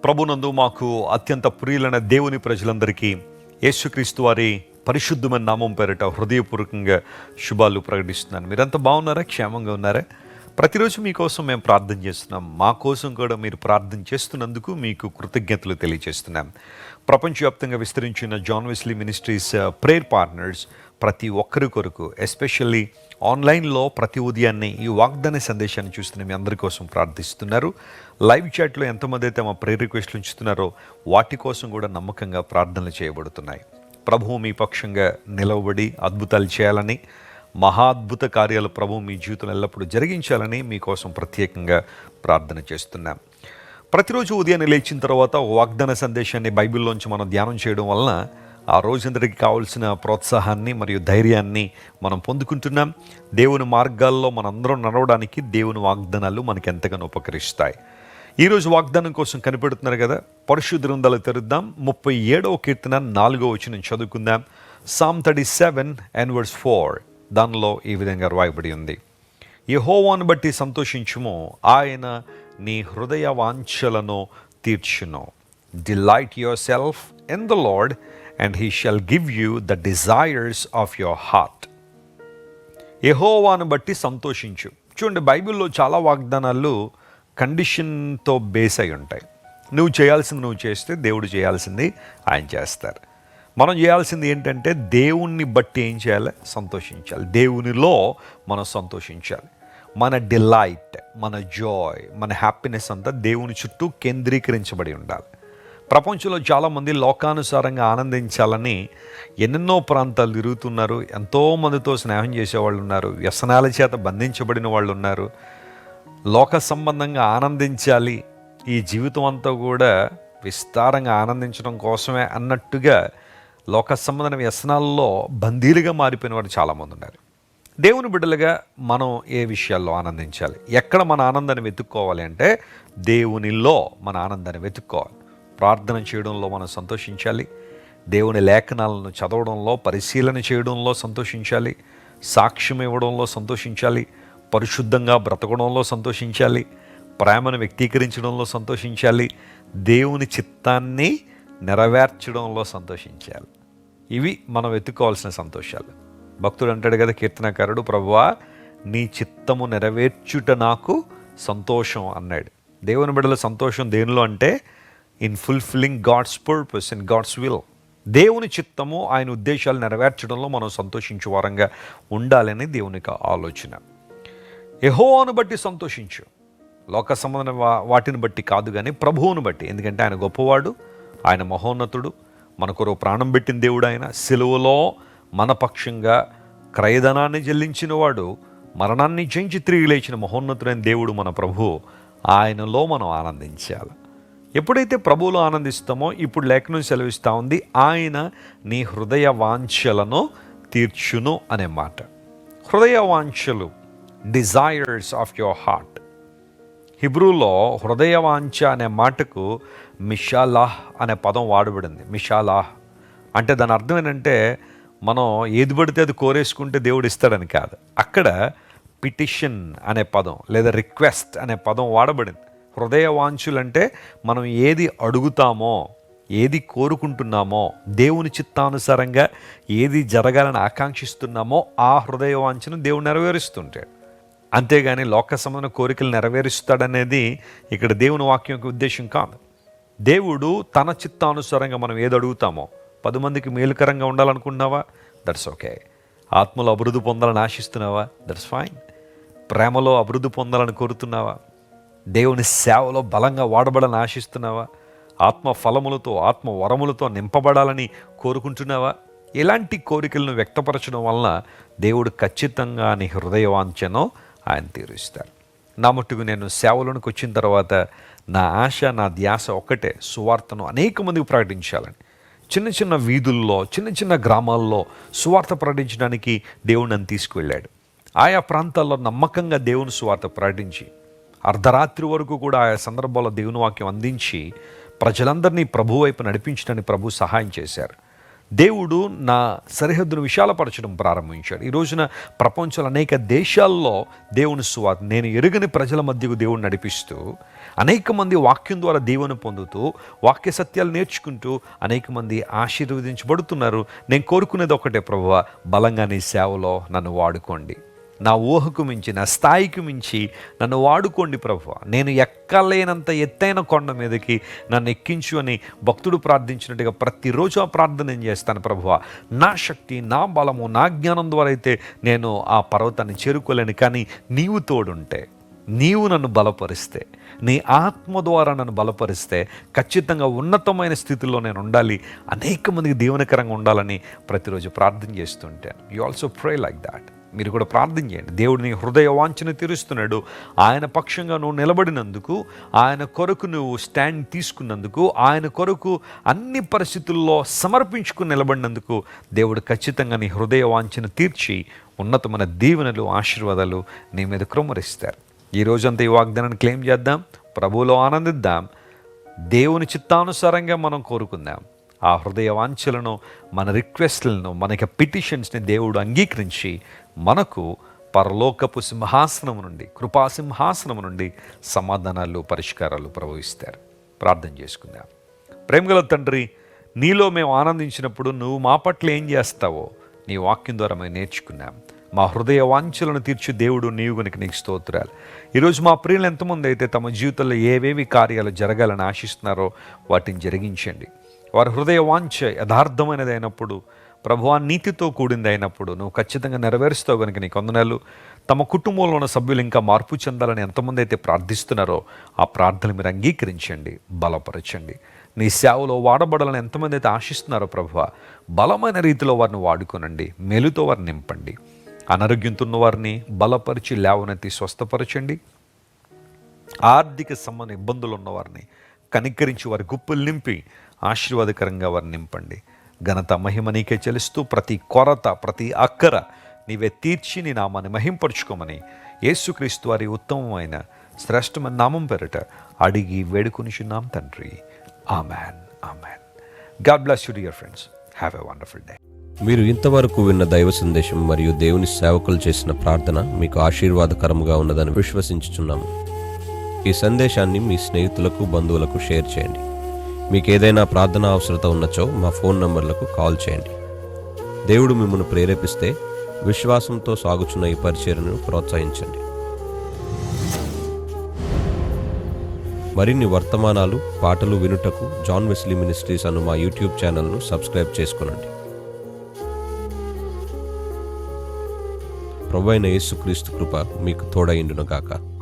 ప్రభునందు మాకు అత్యంత ప్రియులైన దేవుని ప్రజలందరికీ యేసుక్రీస్తు వారి పరిశుద్ధమైన నామం పేరిట హృదయపూర్వకంగా శుభాలు ప్రకటిస్తున్నాను. మీరంతా బాగున్నారా? క్షేమంగా ఉన్నారా? ప్రతిరోజు మీకోసం మేము ప్రార్థన చేస్తున్నాం. మా కోసం కూడా మీరు ప్రార్థన చేస్తున్నందుకు మీకు కృతజ్ఞతలు తెలియజేస్తున్నాం. ప్రపంచవ్యాప్తంగా విస్తరించిన John Wesley ministries prayer partners ప్రతి ఒక్కరి కొరకు, ఎస్పెషల్లీ ఆన్లైన్లో ప్రతి ఉదయాన్నే ఈ వాగ్దాన సందేశాన్ని చూస్తున్న మీ అందరి కోసం ప్రార్థిస్తున్నారు. లైవ్ చాట్లో ఎంతమంది అయితే మా ప్రేయర్ రిక్వెస్ట్లు ఉంచుతున్నారో వాటి కోసం కూడా నమ్మకంగా ప్రార్థనలు చేయబడుతున్నాయి. ప్రభువు మీ పక్షంగా నిలవబడి అద్భుతాలు చేయాలని, మహాద్భుత కార్యాలు ప్రభువు మీ జీవితంలో ఎల్లప్పుడూ జరిగించాలని మీకోసం ప్రత్యేకంగా ప్రార్థన చేస్తున్నాం. ప్రతిరోజు ఉదయాన్నే లేచిన తర్వాత వాగ్దాన సందేశాన్ని బైబిల్లోంచి మనం ధ్యానం చేయడం వలన ఆ రోజందరికి కావాల్సిన ప్రోత్సాహాన్ని మరియు ధైర్యాన్ని మనం పొందుకుంటున్నాం. దేవుని మార్గాల్లో మనందరం నడవడానికి దేవుని వాగ్దానాలు మనకి ఎంతగానో ఉపకరిస్తాయి. ఈరోజు వాగ్దానం కోసం కనిపెడుతున్నారు కదా, పరిశుద్ధ గ్రంథాలు తెరుద్దాం. 37వ కీర్తన 4వ వచనం చదువుకుందాం. Psalm 37 and verse 4. దానిలో ఈ విధంగా రాయబడి ఉంది: యెహోవాను బట్టి సంతోషించుము, ఆయన నీ హృదయ వాంఛలను తీర్చును. Delight yourself in the Lord and he shall give you the desires of your heart. యెహోవాను బట్టి సంతోషించు. చూడండి, బైబిల్లో చాలా వాగ్దానాలు కండిషన్తో బేస్ అయి ఉంటాయి. నువ్వు చేయాల్సింది నువ్వు చేస్తే దేవుడు చేయాల్సింది ఆయన చేస్తారు. మనం చేయాల్సింది ఏంటంటే దేవుణ్ణి బట్టి ఏం చేయాలి? సంతోషించాలి. దేవునిలో మనం సంతోషించాలి. మన డిలైట్, మన జాయ్, మన హ్యాపీనెస్ అంతా దేవుని చుట్టూ కేంద్రీకరించబడి ఉండాలి. ప్రపంచంలో చాలామంది లోకానుసారంగా ఆనందించాలని ఎన్నెన్నో ప్రాంతాలు తిరుగుతున్నారు. ఎంతోమందితో స్నేహం చేసేవాళ్ళు ఉన్నారు. వ్యసనాల చేత బంధించబడిన వాళ్ళు ఉన్నారు. లోక సంబంధంగా ఆనందించాలి, ఈ జీవితం అంతా కూడా విస్తారంగా ఆనందించడం కోసమే అన్నట్టుగా లోక సంబంధమైన వ్యసనాల్లో బందీలుగా మారిపోయిన వారు చాలామంది ఉన్నారు. దేవుని బిడ్డలుగా మనం ఏ విషయాల్లో ఆనందించాలి? ఎక్కడ మన ఆనందాన్ని వెతుక్కోవాలి అంటే దేవునిలో మన ఆనందాన్ని వెతుక్కోవాలి. ప్రార్థన చేయడంలో మనం సంతోషించాలి. దేవుని లేఖనాలను చదవడంలో, పరిశీలన చేయడంలో సంతోషించాలి. సాక్ష్యం ఇవ్వడంలో సంతోషించాలి. పరిశుద్ధంగా బ్రతకడంలో సంతోషించాలి. ప్రేమను వ్యక్తీకరించడంలో సంతోషించాలి. దేవుని చిత్తాన్ని నెరవేర్చడంలో సంతోషించాలి. ఇవి మనం వెతుక్కోవాల్సిన సంతోషాలు. భక్తుడు అంటాడు కదా, కీర్తనకారుడు, ప్రభువా నీ చిత్తము నెరవేర్చుట నాకు సంతోషం అన్నాడు. దేవుని బిడ్డల సంతోషం దేనిలో అంటే in fulfilling God's purpose, in God's will. దేవుని చిత్తము, ఆయన ఉద్దేశాలు నెరవేర్చడంలో మనం సంతోషించే వారంగా ఉండాలని దేవునికి ఆలోచన. యెహోవాను బట్టి సంతోషించు. లోక సంబంధమైన వాటిని బట్టి కాదు, కానీ ప్రభువును బట్టి. ఎందుకంటే ఆయన గొప్పవాడు, ఆయన మహోన్నతుడు, మన కొరకు ప్రాణం పెట్టిన దేవుడు. ఆయన సిలువలో మన పక్షంగా క్రయధనాన్ని చెల్లించినవాడు, మరణాన్ని జయించి తిరిగి లేచిన మహోన్నతుడైన దేవుడు మన ప్రభువు. ఆయనలో మనం ఆనందించాలి. ఎప్పుడైతే ప్రభువులో ఆనందిస్తామో, ఇప్పుడు లేఖనం సెలవిస్తూ ఉంది, ఆయన నీ హృదయ వాంఛలను తీర్చును అనే మాట. హృదయ వాంఛలు, డిజైర్స్ ఆఫ్ యువర్ హార్ట్. హిబ్రూలో హృదయ వాంఛ అనే మాటకు మిషాలాహ్ అనే పదం వాడబడింది. మిషాలాహ్ అంటే దాని అర్థం ఏంటంటే మనం ఏది పడితే అది కోరేసుకుంటే దేవుడు ఇస్తాడని కాదు. అక్కడ పిటిషన్ అనే పదం లేదా రిక్వెస్ట్ అనే పదం వాడబడింది. హృదయ వాంఛలు అంటే మనం ఏది అడుగుతామో, ఏది కోరుకుంటున్నామో, దేవుని చిత్తానుసారంగా ఏది జరగాలని ఆకాంక్షిస్తున్నామో ఆ హృదయ వాంఛను దేవుడు నెరవేరుస్తుంటాడు. అంతేగాని లోక సంబంధమైన కోరికలు నెరవేరుస్తాడనేది ఇక్కడ దేవుని వాక్యం యొక్క ఉద్దేశం కాదు. దేవుడు తన చిత్తానుసారంగా మనం ఏది అడుగుతామో, 10 మందికి మేలుకరంగా ఉండాలనుకుంటున్నావా? That's okay. ఆత్మలో అభివృద్ధి పొందాలని ఆశిస్తున్నావా? That's fine. ప్రేమలో అభివృద్ధి పొందాలని కోరుతున్నావా? దేవుని సేవలో బలంగా వాడబడాలని ఆశిస్తున్నావా? ఆత్మ ఫలములతో, ఆత్మ వరములతో నింపబడాలని కోరుకుంటున్నావా? ఇలాంటి కోరికలను వ్యక్తపరచడం వలన దేవుడు ఖచ్చితంగా నీ హృదయవాంఛను ఆయన తీరుస్తాడు. నా మట్టుకు నేను సేవలోనికి వచ్చిన తర్వాత నా ఆశ, నా ధ్యాస ఒక్కటే, సువార్తను అనేక మందికి ప్రకటించాలని. చిన్న చిన్న వీధుల్లో, చిన్న చిన్న గ్రామాల్లో సువార్త ప్రకటించడానికి దేవుడు నన్ను తీసుకువెళ్ళాడు. ఆయా ప్రాంతాల్లో నమ్మకంగా దేవుని సువార్త ప్రకటించి అర్ధరాత్రి వరకు కూడా ఆయా సందర్భాల్లో దేవుని వాక్యం అందించి ప్రజలందరినీ ప్రభు వైపు నడిపించడానికి ప్రభు సహాయం చేశారు. దేవుడు నా సరిహద్దును విశాలపరచడం ప్రారంభించాడు. ఈ రోజున ప్రపంచంలో అనేక దేశాల్లో దేవుని సువార్త నేను ఎరుగని ప్రజల మధ్యకు దేవుడు నడిపిస్తూ అనేక మంది వాక్యం ద్వారా దేవుని పొందుతూ వాక్య సత్యాలు నేర్చుకుంటూ అనేక మంది ఆశీర్వదించబడుతున్నారు. నేను కోరుకునేది ఒకటే, ప్రభువా, బలంగా నీ సేవలో నన్ను వాడుకోండి. నా ఊహకు మించి, నా స్థాయికి మించి నన్ను వాడుకోండి ప్రభువా. నేను ఎక్కలేనంత ఎత్తైన కొండ మీదకి నన్ను ఎక్కించు అని భక్తుడు ప్రార్థించినట్టుగా ప్రతిరోజు ఆ ప్రార్థన నేను చేస్తాను ప్రభువా. నా శక్తి, నా బలము, నా జ్ఞానం ద్వారా అయితే నేను ఆ పర్వతాన్ని చేరుకోలేను. కానీ నీవు తోడుంటే, నీవు నన్ను బలపరిస్తే, నీ ఆత్మ ద్వారా నన్ను బలపరిస్తే ఖచ్చితంగా ఉన్నతమైన స్థితిలో నేను ఉండాలి, అనేక మందికి దీవెనకరంగా ఉండాలని ప్రతిరోజు ప్రార్థన చేస్తుంటాను. You also pray like that. మీరు కూడా ప్రార్థన చేయండి. దేవుడు నీ హృదయ వాంఛను తీరుస్తున్నాడు. ఆయన పక్షంగా నువ్వు నిలబడినందుకు, ఆయన కొరకు నువ్వు స్టాండ్ తీసుకున్నందుకు, ఆయన కొరకు అన్ని పరిస్థితుల్లో సమర్పించుకుని నిలబడినందుకు దేవుడు ఖచ్చితంగా నీ హృదయ వాంఛను తీర్చి ఉన్నతమైన దీవెనలు, ఆశీర్వాదాలు నీ మీద కృమ్మరిస్తారు. ఈ రోజంతా ఈ వాగ్దానాన్ని క్లెయిమ్ చేద్దాం, ప్రభువులో ఆనందిద్దాం, దేవుని చిత్తానుసారంగా మనం కోరుకుందాం. ఆ హృదయ వాంఛలను, మన రిక్వెస్ట్లను, మనకి పిటిషన్స్ని దేవుడు అంగీకరించి మనకు పరలోకపు సింహాసనము నుండి, కృపాసింహాసనము నుండి సమాధానాలు, పరిష్కారాలు ప్రవహిస్తారు. ప్రార్థన చేసుకుందాం. ప్రేమగల తండ్రి, నీలో మేము ఆనందించినప్పుడు నువ్వు మా పట్ల ఏం చేస్తావో నీ వాక్యం ద్వారా మేము నేర్చుకున్నాం. మా హృదయ వాంఛలను తీర్చి దేవుడు నీవు గనుక నీకు స్తోత్రాలు. ఈరోజు మా ప్రియులు ఎంతమంది అయితే తమ జీవితంలో ఏవేవి కార్యాలు జరగాలని ఆశిస్తున్నారో వాటిని జరిగించండి. వారి హృదయ వాంఛ యథార్థమైనది అయినప్పుడు, ప్రభువా నీతితో కూడింది అయినప్పుడు నువ్వు ఖచ్చితంగా నెరవేరుస్తావు కనుక నీకు వందనాలు. తమ కుటుంబంలో ఉన్న సభ్యులు ఇంకా మార్పు చెందాలని ఎంతమంది అయితే ప్రార్థిస్తున్నారో ఆ ప్రార్థనలు మీరు అంగీకరించండి, బలపరచండి. నీ సేవలో వాడబడాలని ఎంతమంది అయితే ఆశిస్తున్నారో ప్రభువా, బలమైన రీతిలో వారిని వాడుకోనండి, మేలుతో వారిని నింపండి. అనారోగ్యంతో ఉన్న వారిని బలపరిచి లేవనెత్తి స్వస్థపరచండి. ఆర్థిక సంబంధ ఇబ్బందులు ఉన్నవారిని కనికరించి వారి గుప్పులు నింపి ఆశీర్వాదకరంగా వారిని నింపండి. ఘనత, మహిమ నీకే చెల్లిస్తూ ప్రతి కొరత, ప్రతి అక్కర నీవే తీర్చి నీ నామాన్ని మహింపరుచుకోమని యేసుక్రీస్తు వారి ఉత్తమమైన శ్రేష్టమైన నామం పేరిట అడిగి వేడుకొనిచున్నాం తండ్రి. Amen, amen. God bless you dear friends. Have a wonderful day. మీరు ఇంతవరకు విన్న దైవ సందేశం మరియు దేవుని సేవకులు చేసిన ప్రార్థన మీకు ఆశీర్వాదకరముగా ఉన్నదని విశ్వసించుచున్నాము. ఈ సందేశాన్ని మీ స్నేహితులకు, బంధువులకు షేర్ చేయండి. మీకు ఏదైనా ప్రార్థన అవసరత ఉన్నచో మా ఫోన్ నంబర్లకు కాల్ చేయండి. దేవుడు మిమ్మల్ని ప్రేరేపిస్తే విశ్వాసంతో సాగుచున్న ఈ పరిచర్యను ప్రోత్సహించండి. మరిన్ని వర్తమానాలు, పాటలు వినుటకు జాన్ వెస్లీ మినిస్ట్రీస్ అను మా యూట్యూబ్ ఛానల్ను సబ్స్క్రైబ్ చేసుకునండి. ప్రభువైన యేసుక్రీస్తు కృప మీకు తోడైండును గాక.